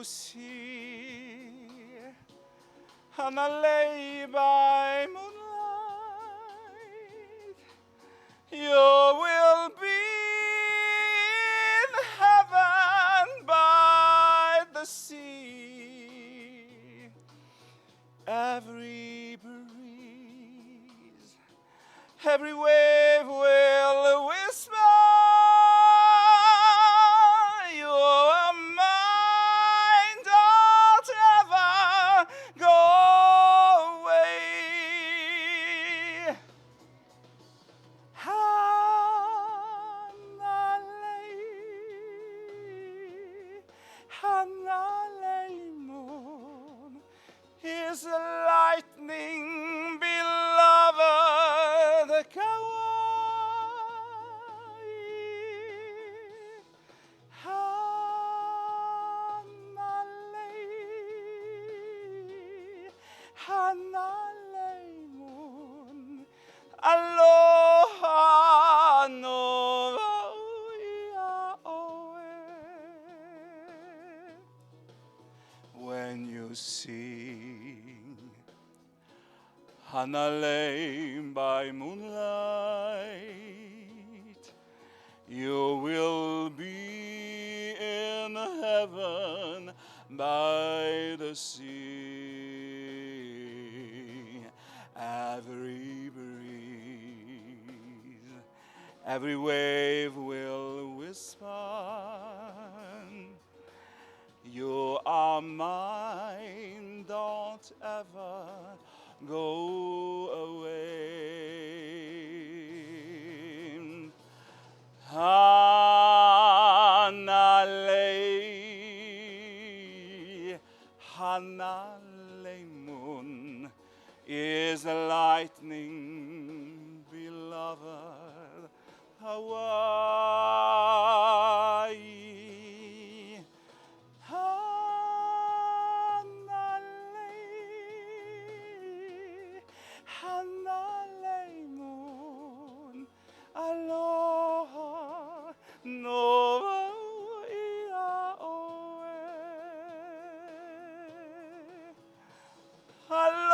you see Hanalei by moonlight, you will be in heaven by the sea. Every breeze, every wave will whisper, you're mine, don't ever go away. Hanalei Moon is a lightning beloved Cowan. Hanalei Moon, aloha no ia oe. When you sing Hanalei by moonlight, you will be in heaven by the sea. Every breeze, every wave will whisper, you are mine, don't ever go away. Hanalei Moon is a lightning beloved Hawaii. Hanalei Moon, aloha no ia oe. Aloha.